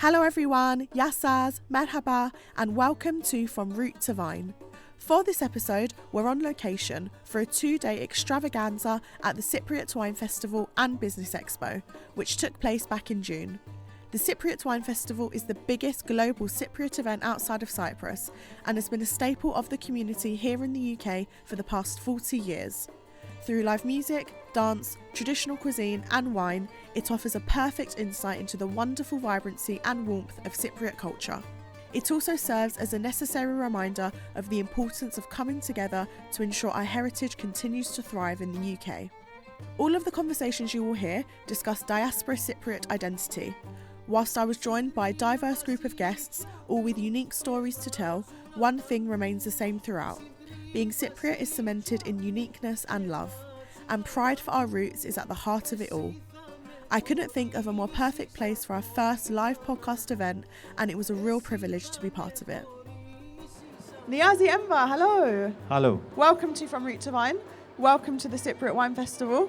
Hello everyone, Yassaz, merhaba, and welcome to From Root to Vine. For this episode, we're on location for a 2-day extravaganza at the Cypriot Wine Festival and Business Expo, which took place back in June. The Cypriot Wine Festival is the biggest global Cypriot event outside of Cyprus and has been a staple of the community here in the UK for the past 40 years. Through live music, dance, traditional cuisine and wine, it offers a perfect insight into the wonderful vibrancy and warmth of Cypriot culture. It also serves as a necessary reminder of the importance of coming together to ensure our heritage continues to thrive in the UK. All of the conversations you will hear discuss diaspora Cypriot identity. Whilst I was joined by a diverse group of guests, all with unique stories to tell, one thing remains the same throughout. Being Cypriot is cemented in uniqueness and love, and pride for our roots is at the heart of it all. I couldn't think of a more perfect place for our first live podcast event, and it was a real privilege to be part of it. Niyazi, Enver, hello. Hello. Welcome to From Root to Vine. Welcome to the Cypriot Wine Festival.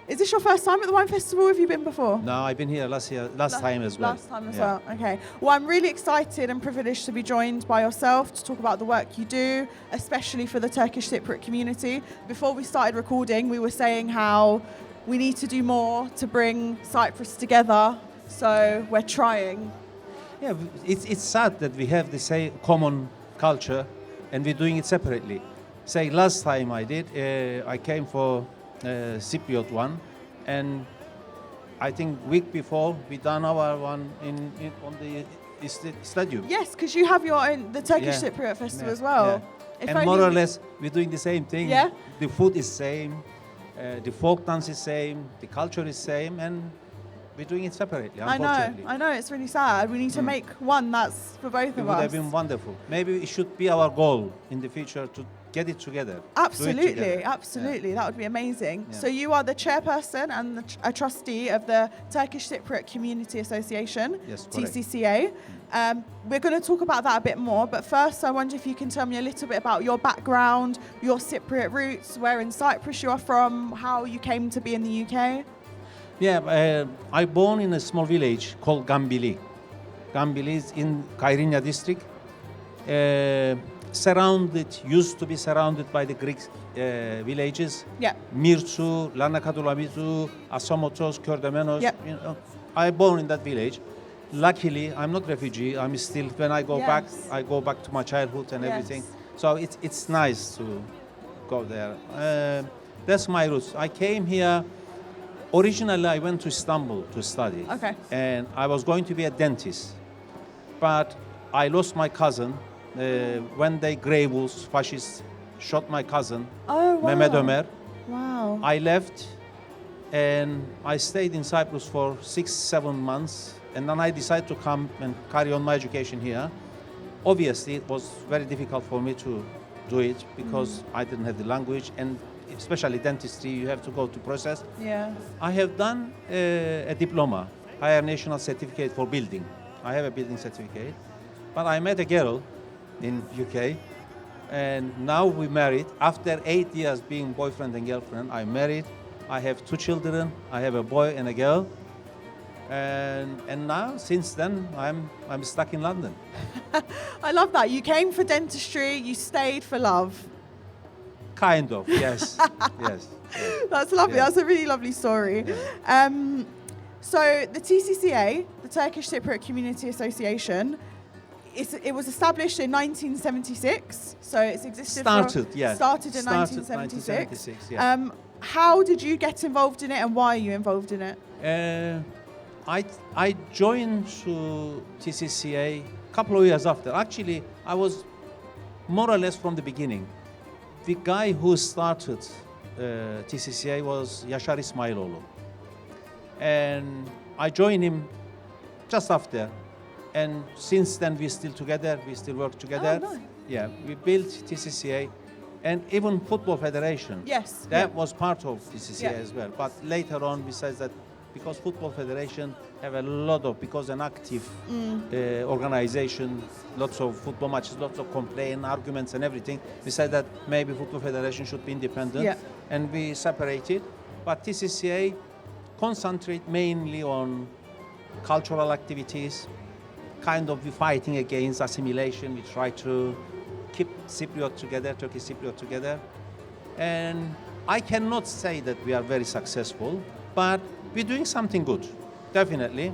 Is this your first time at the wine festival? Have you been before? No, I've been here last time as well. Last time as well, okay. Well, I'm really excited and privileged to be joined by yourself to talk about the work you do, especially for the Turkish Cypriot community. Before we started recording, we were saying how we need to do more to bring Cyprus together, so we're trying. Yeah, it's sad that we have the same common culture and we're doing it separately. Say, last time I came for Cypriot one, and I think week before we done our one on the stadium. Yes, because you have your own, the Turkish Cypriot Festival as well. Yeah. And more or less we're doing the same thing. Yeah. The food is same, the folk dance is same, the culture is same, and we're doing it separately, unfortunately. I know, it's really sad. We need to make one that's for both of us. It would have been wonderful. Maybe it should be our goal in the future to get it together. Absolutely. Yeah. That would be amazing. Yeah. So you are the chairperson and a trustee of the Turkish Cypriot Community Association, Yes, correct. TCCA. We're going to talk about that a bit more, but first I wonder if you can tell me a little bit about your background, your Cypriot roots, where in Cyprus you are from, how you came to be in the UK. Yeah, I born in a small village called Gambili. Gambili is in Kyrenia district. Used to be surrounded by the Greek villages. Yeah. Mirtsu, Lanakadulamizu, Asomotos, Kördemenos. Yeah. You know, I born in that village. Luckily, I'm not refugee. I'm still, when I go back, I go back to my childhood and everything. So it's nice to go there. That's my roots. I came here. Originally, I went to Istanbul to study. Okay. And I was going to be a dentist. But I lost my cousin when the grey wolves, fascists, shot my cousin, Mehmet Ömer. Wow. I left and I stayed in Cyprus for 6-7 months. And then I decided to come and carry on my education here. Obviously, it was very difficult for me to do it because I didn't have the language, and especially dentistry, you have to go to process. Yeah. I have done a diploma, higher national certificate for building. I have a building certificate, but I met a girl in UK, and now we married. After 8 years being boyfriend and girlfriend, I married. I have 2 children. I have a boy and a girl, and now since then I'm stuck in London. I love that. You came for dentistry. You stayed for love. Kind of, yes. Yes. That's lovely. Yeah. That's a really lovely story. Yeah. So the TCCA, the Turkish Cypriot Community Association, it was established in 1976. So it's existed. Started in 1976. Yeah. How did you get involved in it, and why are you involved in it? I joined to TCCA a couple of years after. Actually, I was more or less from the beginning. The guy who started TCCA was Yaşar İsmailoğlu. And I joined him just after. And since then, we're still together, we still work together. Oh, nice. Yeah, we built TCCA and even Football Federation. Yes. That was part of TCCA as well. But later on, besides that, because Football Federation have a lot of, because an active organization, lots of football matches, lots of complaint, arguments and everything, we said that maybe Football Federation should be independent, and we separated. But TCCA concentrate mainly on cultural activities, kind of fighting against assimilation. We try to keep Cypriot together, Turkish Cypriot together. And I cannot say that we are very successful, but we're doing something good, definitely.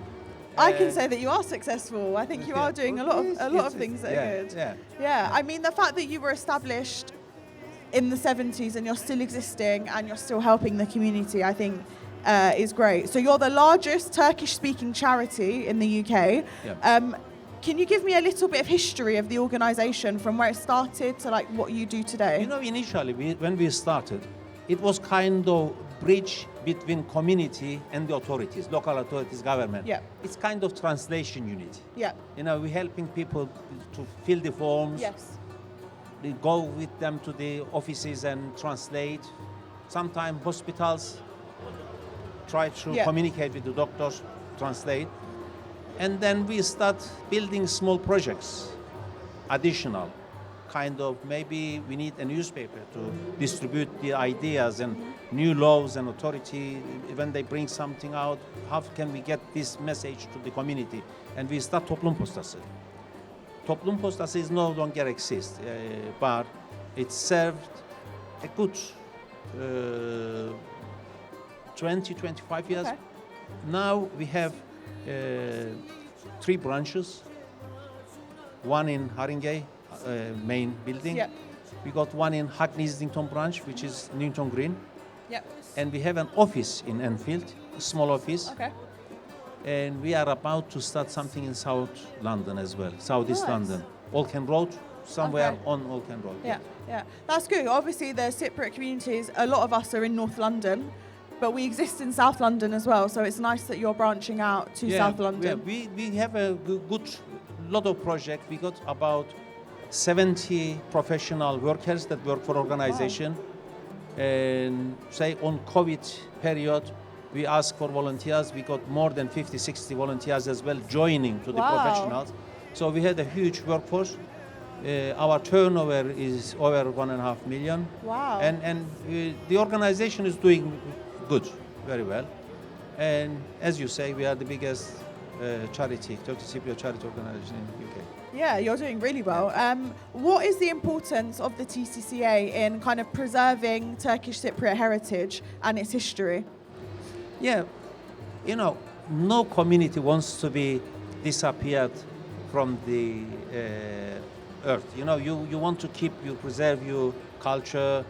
I can say that you are successful. I think you are doing a lot of things that are good. Yeah. I mean, the fact that you were established in the 70s and you're still existing and you're still helping the community, I think is great. So you're the largest Turkish-speaking charity in the UK. Yeah. Can you give me a little bit of history of the organisation from where it started to like what you do today? You know, initially when we started, it was kind of bridge between community and the authorities, local authorities, government. Yeah. It's kind of translation unit. Yeah. You know, we're helping people to fill the forms. Yes. We go with them to the offices and translate. Sometimes hospitals try to communicate with the doctors, translate. And then we start building small projects, additional. Kind of maybe we need a newspaper to distribute the ideas and new laws and authority. When they bring something out, how can we get this message to the community? And we start toplum postası. Toplum postası is no longer exist, but it served a good 20-25 years. Okay. Now we have 3 branches, one in Haringey, main building. Yep. We got one in Hackney Islington branch, which is Newton Green. Yep. And we have an office in Enfield, a small office. Okay. And we are about to start something in South London as well, Southeast Nice. London. Olken Road, somewhere Okay. on Olken Road. Yeah. That's good. Obviously, the Cypriot communities, a lot of us are in North London, but we exist in South London as well. So it's nice that you're branching out to South London. Yeah, we have a good lot of projects. We got about 70 professional workers that work for organization. And say on COVID period, we asked for volunteers. We got more than 50-60 volunteers as well joining to the Wow. professionals. So we had a huge workforce. Our turnover is over 1.5 million. Wow. And the organization is doing good, very well. And as you say, we are the biggest charity, Turkish Cypriot charity organization in the UK. Yeah, you're doing really well. What is the importance of the TCCA in kind of preserving Turkish Cypriot heritage and its history? Yeah, you know, no community wants to be disappeared from the earth. You know, you want to keep, you preserve your culture,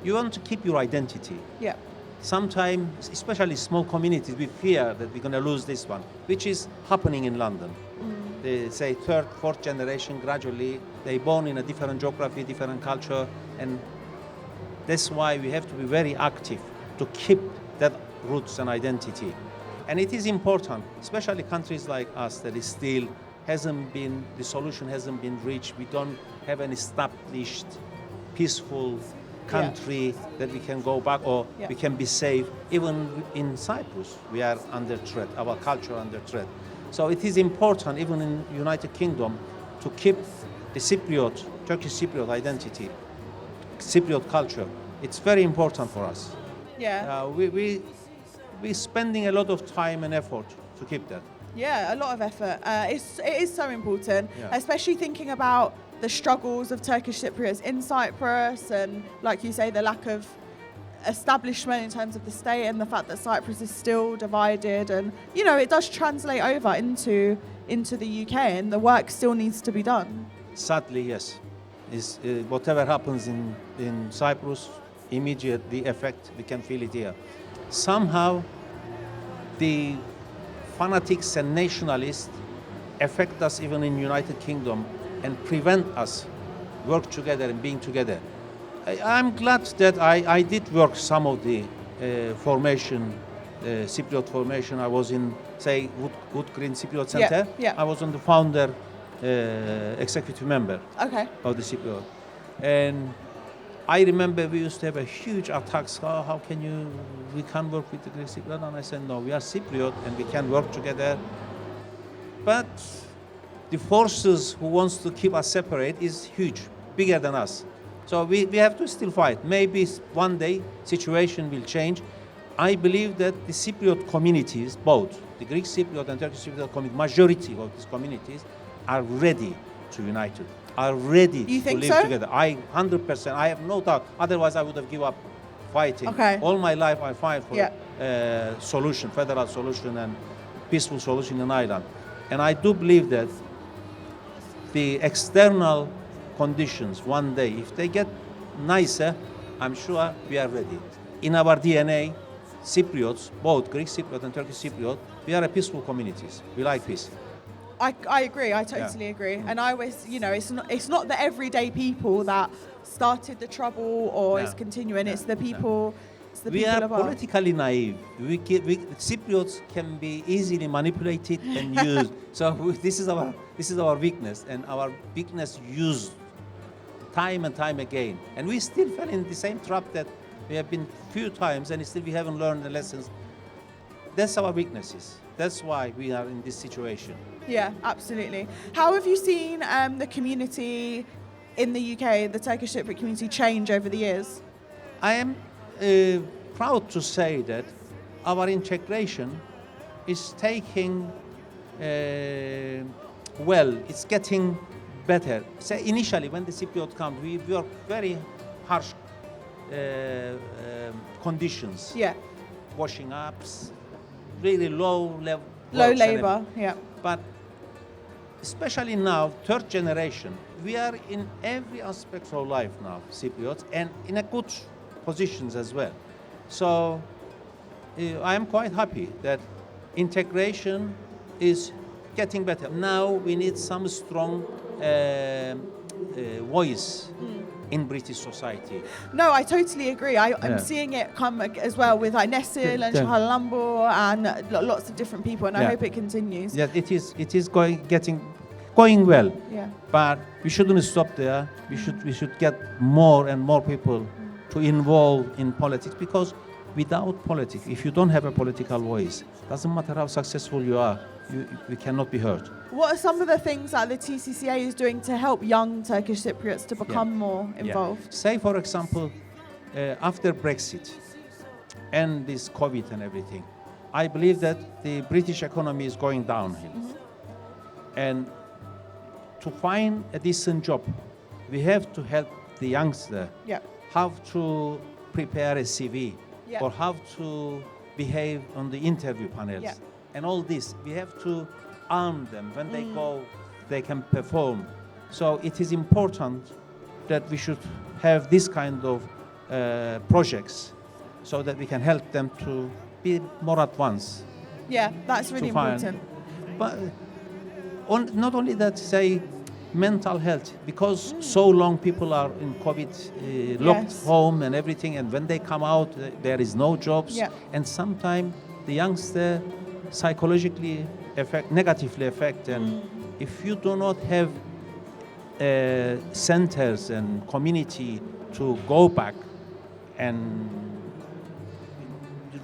you want to keep your identity. Yeah. Sometimes, especially small communities, we fear that we're going to lose this one, which is happening in London. They say third, fourth generation, gradually, they born in a different geography, different culture, and that's why we have to be very active to keep that roots and identity. And it is important, especially countries like us that is still the solution hasn't been reached. We don't have an established, peaceful country that we can go back or we can be safe. Even in Cyprus, we are under threat, our culture under threat. So it is important, even in United Kingdom, to keep the Cypriot, Turkish Cypriot identity, Cypriot culture. It's very important for us. Yeah. We're spending a lot of time and effort to keep that. Yeah, a lot of effort. It is so important, Yeah. especially thinking about the struggles of Turkish Cypriots in Cyprus and, like you say, the lack of establishment in terms of the state and the fact that Cyprus is still divided. And, you know, it does translate over into the UK and the work still needs to be done. Sadly, yes. Whatever happens in Cyprus, immediate the effect, we can feel it here. Somehow, the fanatics and nationalists affect us even in United Kingdom and prevent us work together and being together. I'm glad that I did work some of the formation, Cypriot formation. I was in, say, Wood Green Cypriot Center. Yeah. I was on the founder, executive member Okay. of the Cypriot. And I remember we used to have a huge attacks. How can we can't work with the Greek Cypriot? And I said, no, we are Cypriot and we can work together. But the forces who wants to keep us separate is huge, bigger than us. So we have to still fight. Maybe one day situation will change. I believe that the Cypriot communities, both the Greek Cypriot and Turkish Cypriot community, majority of these communities are ready to unite, are ready You to think live so? together. I 100%, I have no doubt. Otherwise, I would have given up fighting. Okay. All my life, I fight for Yeah. solution, federal solution and peaceful solution in Ireland. And I do believe that the external conditions one day, if they get nicer, I'm sure we are ready. In our DNA, Cypriots, both Greek Cypriot and Turkish Cypriot, we are a peaceful communities. We like peace. I agree. I totally agree. And I always, it's not the everyday people that started the trouble or No. is continuing. No. It's the people. It's the We people are above. politically naive. Cypriots can be easily manipulated and used. So this is our weakness, and our weakness used time and time again. And we still fell in the same trap that we have been few times, and still we haven't learned the lessons. That's our weaknesses. That's why we are in this situation. Yeah, absolutely. How have you seen the community in the UK, the Turkish Cypriot community, change over the years? I am proud to say that our integration is taking well. It's getting better. So initially, when the Cypriot come, we were very harsh conditions. Yeah, Washing up, really low level. low works and labour. Yeah, but especially now, third generation, we are in every aspect of life now, Cypriots, and in a good positions as well. So I am quite happy that integration is getting better. Now we need some strong voice in British society. no, I totally agree. I'm Yeah. seeing it come as well with Nesil and Yeah. Shahalambo and lots of different people, and I Yeah. hope it continues. Yes, it is going well. Yeah. But we shouldn't stop there. We should get more and more people to involve in politics, because without politics, if you don't have a political voice, doesn't matter how successful you are, you cannot be heard. What are some of the things that the TCCA is doing to help young Turkish Cypriots to become more involved? Say, for example, after Brexit and this COVID and everything, I believe that the British economy is going downhill. And to find a decent job, we have to help the youngster Yeah. how to prepare a CV Yeah. or how to behave on the interview panels. Yeah. And all this, we have to arm them. When they go, they can perform. So it is important that we should have this kind of projects so that we can help them to be more advanced. Yeah, that's really To find- important. But not only that, say, mental health, because so long people are in COVID, locked Yes. home and everything, and when they come out, there is no jobs. Yeah. And sometimes the youngster psychologically negatively affect. And if you do not have centers and community to go back and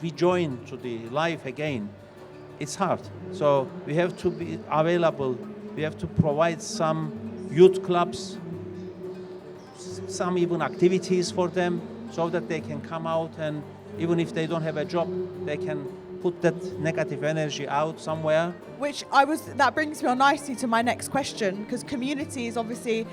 rejoin to the life again, it's hard. So we have to be available. We have to provide some youth clubs, some even activities for them, so that they can come out, and even if they don't have a job, they can put that negative energy out somewhere. That brings me on nicely to my next question, because community is obviously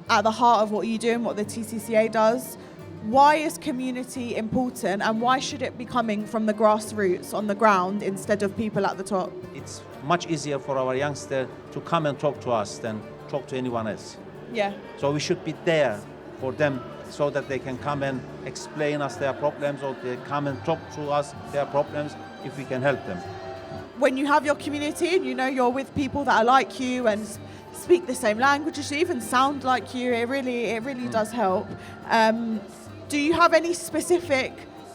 at the heart of what you do and what the TCCA does. Why is community important, and why should it be coming from the grassroots on the ground instead of people at the top? It's much easier for our youngster to come and talk to us than talk to anyone else. Yeah. So we should be there for them, so that they can come and explain us their problems, or they come and talk to us their problems if we can help them. When you have your community and you know you're with people that are like you and speak the same languages, even sound like you, it really does help. Do you have any specific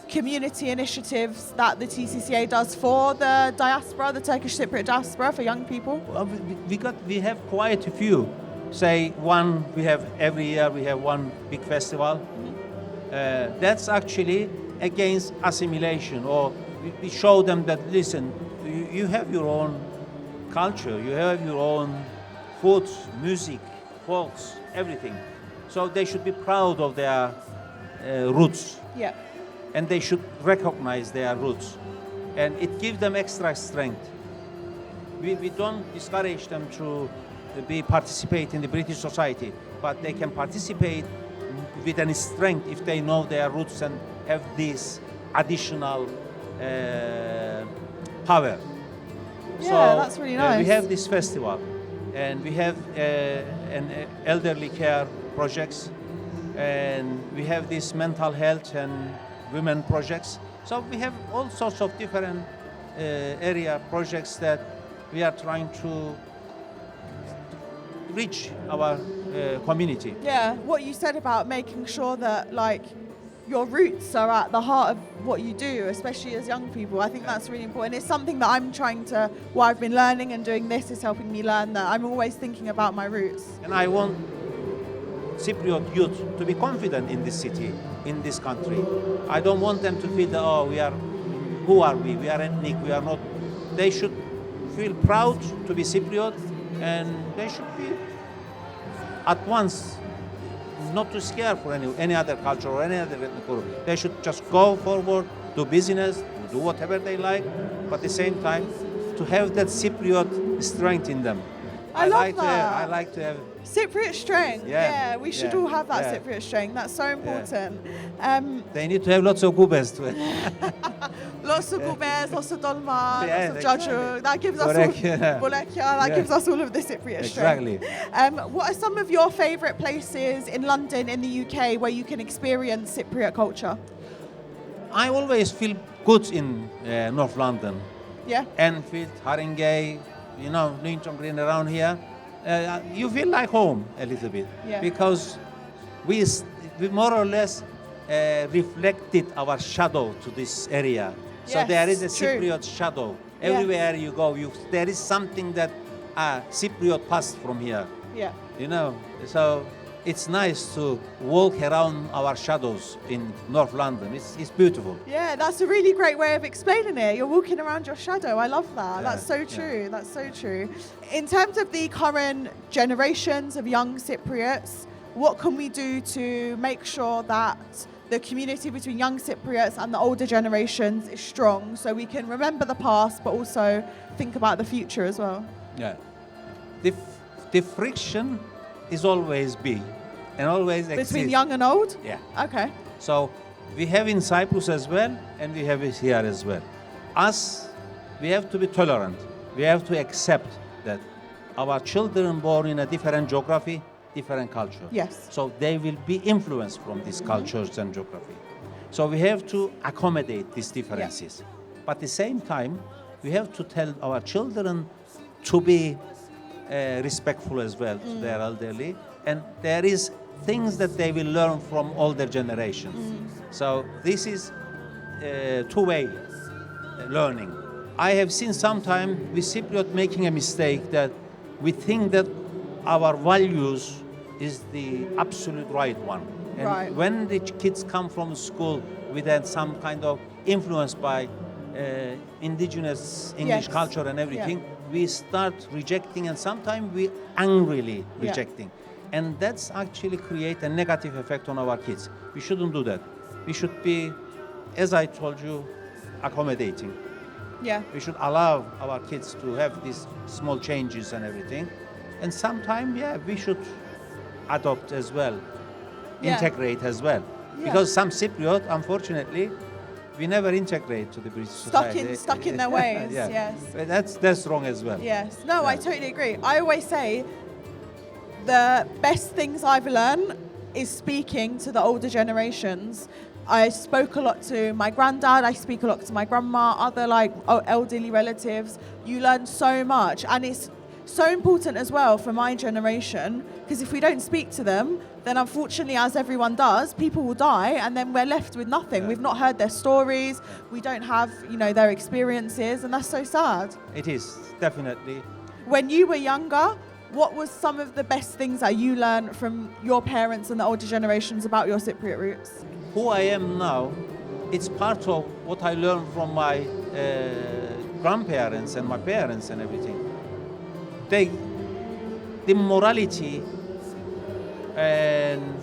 community initiatives that the TCCA does for the diaspora, the Turkish Cypriot diaspora, for young people? Well, we have quite a few. Say every year we have one big festival. That's actually against assimilation, or we show them that, listen, you have your own culture, you have your own food, music, folks, everything. So they should be proud of their roots, Yeah. and they should recognize their roots, and it gives them extra strength. we don't discourage them to participate in the British society, but they can participate with any strength if they know their roots and have this additional power. Yeah, that's really nice. We have this festival, and we have an elderly care projects, and we have this mental health and women projects. So we have all sorts of different area projects that we are trying to reach our community. Yeah, what you said about making sure that like your roots are at the heart of what you do, especially as young people. I think that's really important. It's something that I'm trying to, what I've been learning and doing this is helping me learn that I'm always thinking about my roots. And I want Cypriot youth to be confident in this city, in this country. I don't want them to feel that, oh, who are we? We are ethnic, we are not. They should feel proud to be Cypriot, and they should be at once not to scare for any other culture or any other ethnic group. They should just go forward, do business, do whatever they like, but at the same time to have that Cypriot strength in them. I love that. I like to have Cypriot strength. Yeah, we should all have that Cypriot strength. That's so important. They need to have lots of gubes too. Lots of gubes, lots of dolma, Yeah, lots of jaju. That gives us all that gives us all of the Cypriot strength. Exactly. What are some of your favourite places in London, in the UK, where you can experience Cypriot culture? I always feel good in North London. Yeah. Enfield, Haringey, Newington Green around here. You feel like home a little bit, because we more or less reflected our shadow to this area. So there is a Cypriot shadow. Everywhere you go, there is something that Cypriot passed from here. Yeah. So it's nice to walk around our shadows in North London. It's beautiful. Yeah, that's a really great way of explaining it. You're walking around your shadow. I love that. That's so true. Yeah. That's so true. In terms of the current generations of young Cypriots, what can we do to make sure that the community between young Cypriots and the older generations is strong, so we can remember the past but also think about the future as well? Yeah. The friction is always big and always exists. Between young and old? Yeah. Okay. So we have in Cyprus as well, and we have it here as well. We have to be tolerant. We have to accept that our children born in a different geography, different culture. Yes. So they will be influenced from these cultures and geography. So we have to accommodate these differences. But at the same time, we have to tell our children to be respectful as well to their elderly, and there is things that they will learn from older generations. So this is two-way learning. I have seen sometimes with Cypriot making a mistake that we think that our values is the absolute right one. And when the kids come from school with some kind of influence by indigenous English culture and everything, we start rejecting, and sometimes we angrily rejecting. And that's actually create a negative effect on our kids. We shouldn't do that. We should be, as I told you, accommodating. Yeah. We should allow our kids to have these small changes and everything. And sometimes, we should adopt as well, integrate as well. Because some Cypriot, unfortunately, we never integrate to the British society. Stuck in their ways, yes. That's wrong as well. Yes. No, I totally agree. I always say the best things I've learned is speaking to the older generations. I spoke a lot to my granddad, I speak a lot to my grandma, other elderly relatives. You learn so much, and it's so important as well for my generation, because if we don't speak to them, then unfortunately, as everyone does, people will die, and then we're left with nothing. We've not heard their stories, we don't have, their experiences, and that's so sad. It is, definitely. When you were younger, what was some of the best things that you learned from your parents and the older generations about your Cypriot roots? Who I am now, it's part of what I learned from my grandparents and my parents and everything. The morality and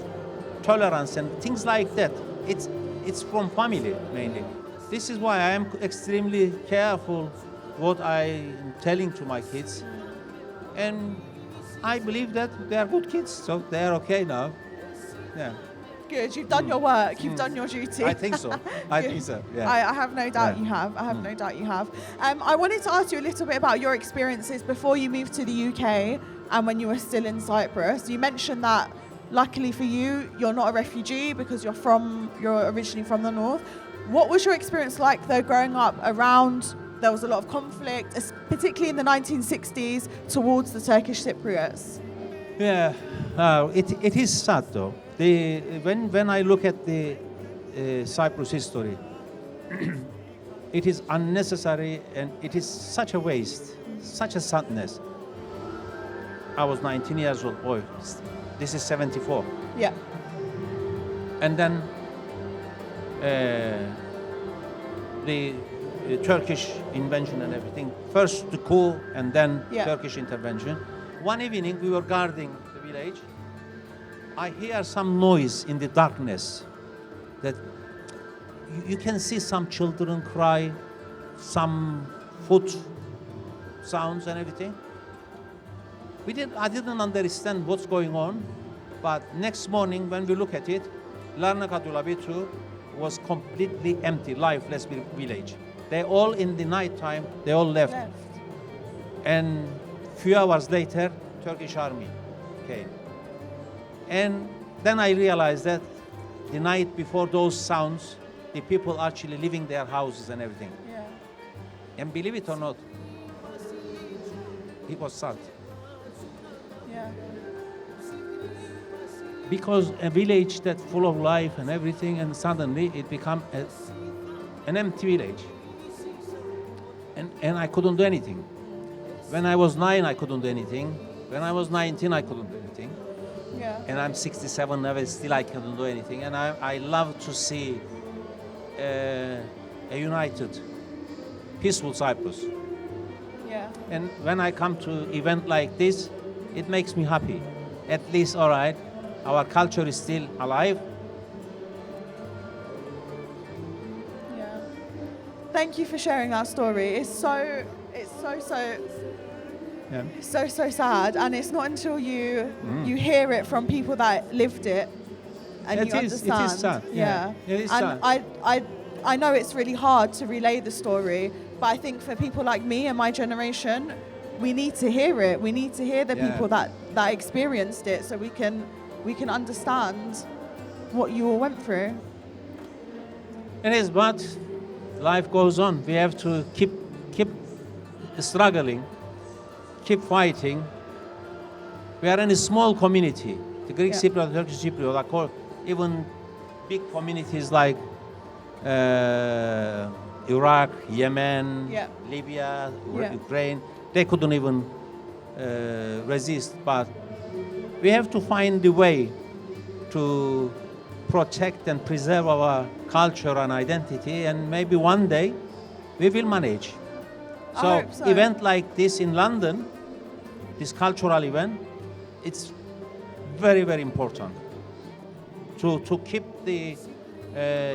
tolerance and things like that, it's from family mainly. This is why I am extremely careful what I'm telling to my kids. And I believe that they are good kids, so they are okay now. Yeah. Good, you've done your work, you've done your duty. I think so. I think so. Yeah. I have no doubt you have. I have no doubt you have. I wanted to ask you a little bit about your experiences before you moved to the UK and when you were still in Cyprus. You mentioned that luckily for you, you're not a refugee because you're originally from the north. What was your experience like though growing up around, there was a lot of conflict, particularly in the 1960s towards the Turkish Cypriots? Yeah, it is sad though. When I look at the Cyprus history, it is unnecessary and it is such a waste, such a sadness. I was 19 years old, boy, this is 74. Yeah. And then the Turkish invention and everything. First the coup and then Turkish intervention. One evening we were guarding the village. I hear some noise in the darkness that you can see some children cry, some foot sounds and everything. I didn't understand what's going on, but next morning when we look at it, Larnakadula Bitu was completely empty, lifeless village. They all in the night time, they all left. And few hours later, Turkish army came. And then I realized that the night before those sounds, the people actually leaving their houses and everything. Yeah. And believe it or not, it was sad. Yeah. Because a village that's full of life and everything, and suddenly it became an empty village. And I couldn't do anything. When I was 9, I couldn't do anything. When I was 19, I couldn't do anything. Yeah. And I'm 67 now, and still I couldn't do anything. And I love to see a united, peaceful Cyprus. Yeah. And when I come to event like this, it makes me happy. At least, all right, our culture is still alive. Yeah. Thank you for sharing that story. It's so sad, and it's not until you hear it from people that lived it and you understand. It is sad. Yeah. It is and sad. I know it's really hard to relay the story, but I think for people like me and my generation, we need to hear it. We need to hear the people that experienced it, so we can understand what you all went through. It is, but life goes on. We have to keep struggling, keep fighting. We are in a small community. The Greek Cypriot, Turkish Cypriot, are called even big communities like Iraq, Yemen, Libya, Ukraine. They couldn't even resist, but we have to find the way to protect and preserve our culture and identity, and maybe one day we will manage. So event like this in London, this cultural event, it's very, very important to keep the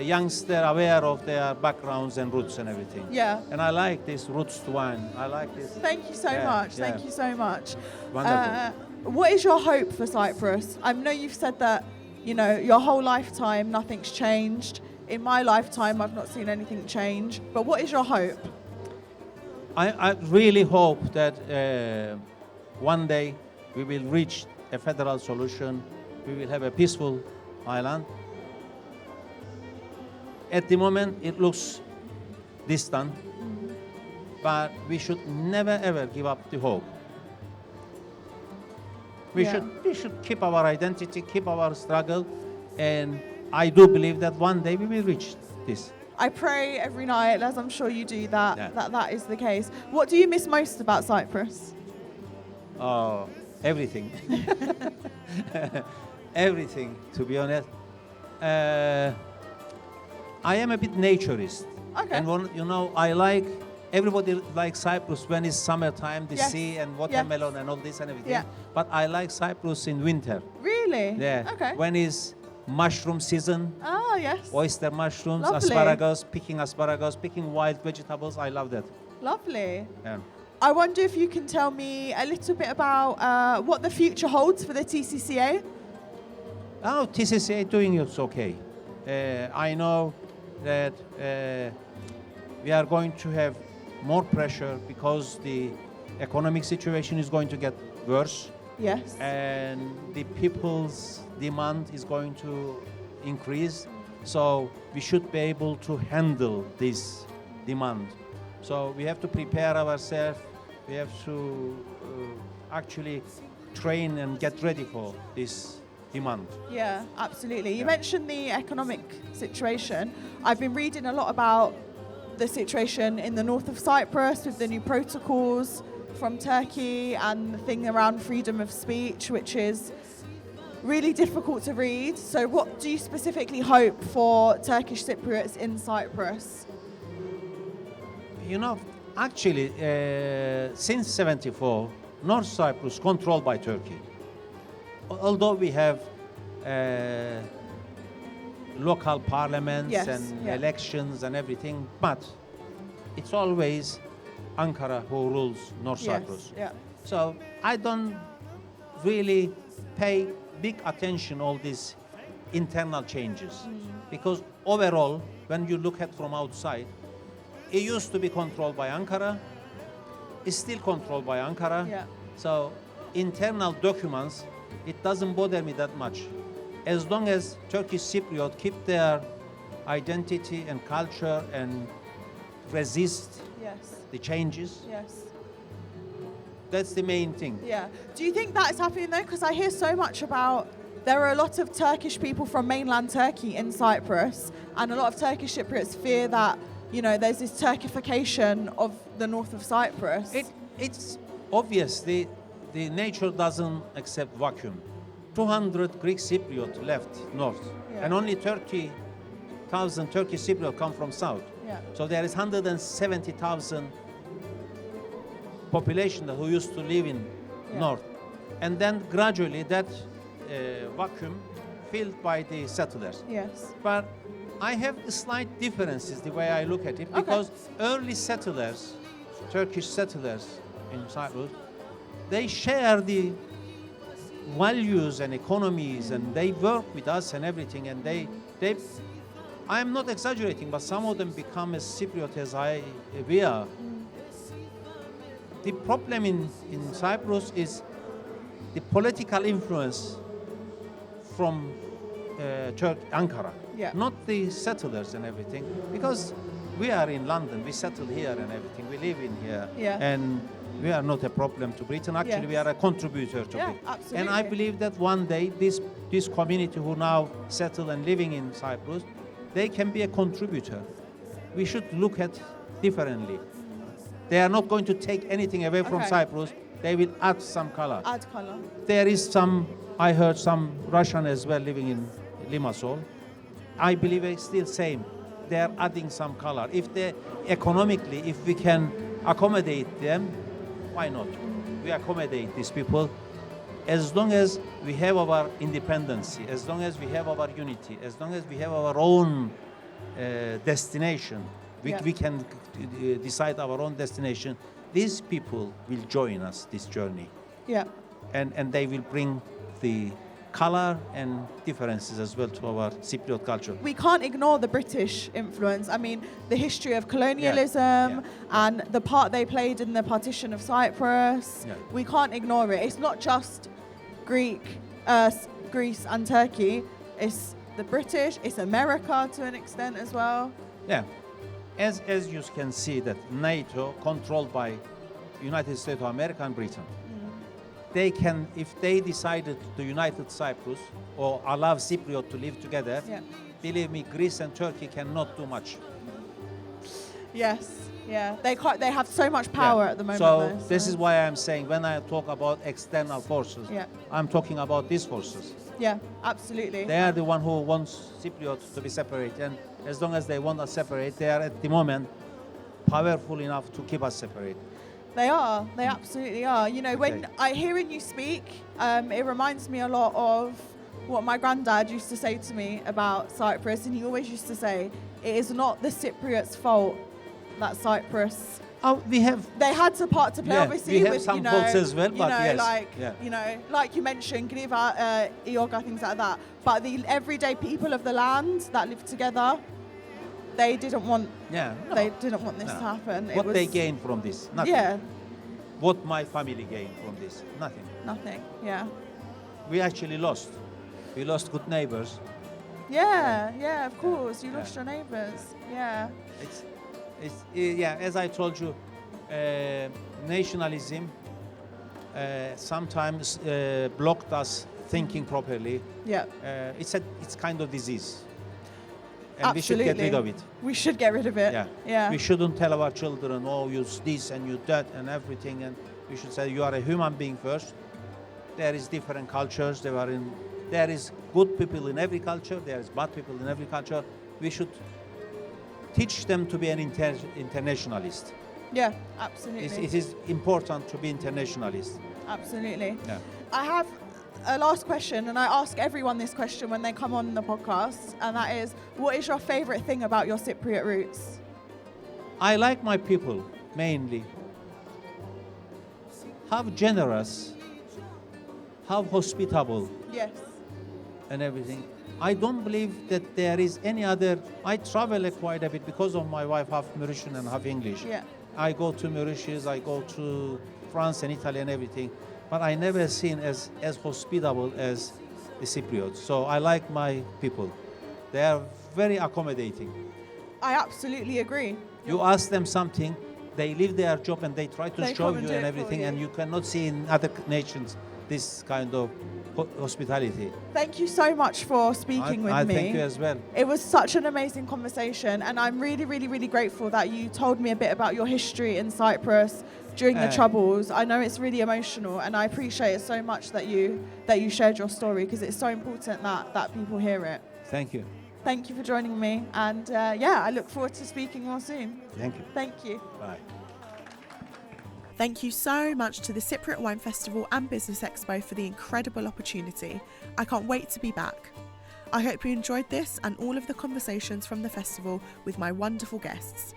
youngster aware of their backgrounds and roots and everything. Yeah. And I like this roots to wine. I like this. Thank you so much. Yeah. Thank you so much. Wonderful. What is your hope for Cyprus? I know you've said that, you know, your whole lifetime nothing's changed. In my lifetime, I've not seen anything change. But what is your hope? I really hope that one day we will reach a federal solution. We will have a peaceful island. At the moment, it looks distant, but we should never ever give up the hope. We should keep our identity, keep our struggle, and I do believe that one day we will reach this. I pray every night, as I'm sure you do, that Yeah. that is the case. What do you miss most about Cyprus? Oh, everything. Everything, to be honest. I am a bit naturist. Okay. And I like, everybody likes Cyprus when it's summertime, the sea and watermelon and all this and everything. Yeah. But I like Cyprus in winter. Really? Yeah. Okay. When it's mushroom season, Ah, yes. oyster mushrooms, Lovely. asparagus, picking wild vegetables. I love that. Lovely. Yeah. I wonder if you can tell me a little bit about what the future holds for the TCCA. Now TCCA doing it's okay. I know that we are going to have more pressure because the economic situation is going to get worse. Yes. And the people's demand is going to increase. So we should be able to handle this demand. So we have to prepare ourselves. We have to actually train and get ready for this demand. Yeah, absolutely. You Yeah. mentioned the economic situation. I've been reading a lot about the situation in the north of Cyprus with the new protocols from Turkey and the thing around freedom of speech, which is really difficult to read. So what do you specifically hope for Turkish Cypriots in Cyprus? You know, actually, since 74, North Cyprus controlled by Turkey. Although we have local parliaments Yes, and yeah. elections and everything, but it's always Ankara who rules North Cyprus. Yeah. So I don't really pay big attention all these internal changes because overall, when you look at from outside, it used to be controlled by Ankara. It's still controlled by Ankara. Yeah. So internal documents, it doesn't bother me that much. As long as Turkish Cypriot keep their identity and culture and resist Yes. the changes, Yes. that's the main thing. Yeah. Do you think that's happening though? Because I hear so much about there are a lot of Turkish people from mainland Turkey in Cyprus, and a lot of Turkish Cypriots fear that, you know, there's this Turkification of the north of Cyprus. It's obvious the nature doesn't accept vacuum. 200 Greek Cypriot left north, Yeah. and only 30,000 Turkish Cypriot come from south. Yeah. So there is 170,000 population who used to live in Yeah. north, and then gradually that vacuum filled by the settlers. Yes. But I have slight differences the way I look at it because early settlers, Turkish settlers in Cyprus, they share the values and economies and they work with us and everything, and they I'm not exaggerating, but some of them become as Cypriot as we are. The problem in Cyprus is the political influence from Ankara, Yeah. not the settlers and everything, because we are in London, we settle here and everything, we live in here, Yeah. and we are not a problem to Britain. Actually, Yes. we are a contributor to Yeah, it. absolutely. And I believe that one day this community who now settle and living in Cyprus, they can be a contributor. We should look at differently. They are not going to take anything away from Okay. Cyprus. They will add some color. Add color. There is some, I heard some Russian as well living in Limassol. I believe it's still same. They are adding some color. If they economically, if we can accommodate them, why not? We accommodate these people as long as we have our independence, as long as we have our unity, as long as we have our own destination, Yeah. we can decide our own destination. These people will join us this journey, Yeah. and they will bring the color and differences as well to our Cypriot culture. We can't ignore the British influence. I mean, the history of colonialism Yeah. and the part they played in the partition of Cyprus. Yeah. We can't ignore it. It's not just Greece and Turkey. It's the British, it's America to an extent as well. Yeah, as you can see that NATO controlled by United States of America and Britain. They can, if they decided to United Cyprus or allow Cypriot to live together, Yeah. believe me, Greece and Turkey cannot do much. Yes, yeah. They have so much power Yeah. at the moment. So though, this is why I'm saying when I talk about external forces, Yeah. I'm talking about these forces. Yeah, absolutely. They are the one who wants Cypriot to be separate, and as long as they want us separate, they are at the moment powerful enough to keep us separate. They are. They absolutely are. You know, when Okay. I hearing you speak, it reminds me a lot of what my granddad used to say to me about Cyprus, and he always used to say, "It is not the Cypriots' fault that Cyprus Oh, we have. They had a part to play, Yeah, obviously. we have with, some you know, faults as well, you but know, yes, like yeah. you know, like you mentioned, Griva, Ioga, things like that. But the everyday people of the land that live together, they didn't want. Yeah, no, They didn't want this no. to happen. What they gain from this? Nothing. Yeah, What my family gained from this? Nothing. nothing. Yeah. We actually lost. We lost good neighbors. Yeah, of course. You Yeah. lost your neighbours. Yeah. Yeah, as I told you, nationalism sometimes blocked us thinking properly. Yeah. It's kind of disease. And Absolutely. we should get rid of it. We should get rid of it. Yeah. We shouldn't tell our children, oh, use this and you that and everything. And we should say, you are a human being first. There is different cultures. There is good people in every culture. There is bad people in every culture. We should teach them to be an internationalist. Yeah, absolutely. It is important to be internationalist. Absolutely. Yeah. I have a last question, and I ask everyone this question when they come on the podcast, and that is, what is your favourite thing about your Cypriot roots? I like my people, mainly. How generous, how hospitable, Yes. and everything. I don't believe that there is any other. I travel quite a bit because of my wife, half Mauritian and half English. Yeah. I go to Mauritius, I go to France and Italy and everything, but I never seen as hospitable as the Cypriots. So I like my people. They are very accommodating. I absolutely agree. You ask them something, they leave their job and they try to They show come and you do and it for everything, you. and you cannot see in other nations this kind of hospitality. Thank you so much for speaking with I me. thank you as well. It was such an amazing conversation, and I'm really, really, really grateful that you told me a bit about your history in Cyprus during the Troubles. I know it's really emotional, and I appreciate it so much that you shared your story, because it's so important that people hear it. Thank you. Thank you for joining me, and I look forward to speaking more soon. Thank you. Thank you. Bye. Thank you so much to the Cypriot Wine Festival and Business Expo for the incredible opportunity. I can't wait to be back. I hope you enjoyed this and all of the conversations from the festival with my wonderful guests.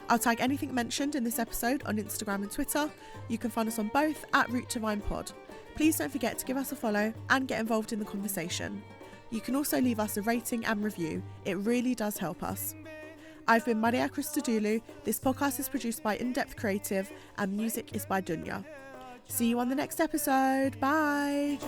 I'll tag anything mentioned in this episode on Instagram and Twitter. You can find us on both at Root to Vine Pod. Please don't forget to give us a follow and get involved in the conversation. You can also leave us a rating and review. It really does help us. I've been Maria Christodoulou. This podcast is produced by In-Depth Creative and music is by Dunya. See you on the next episode. Bye.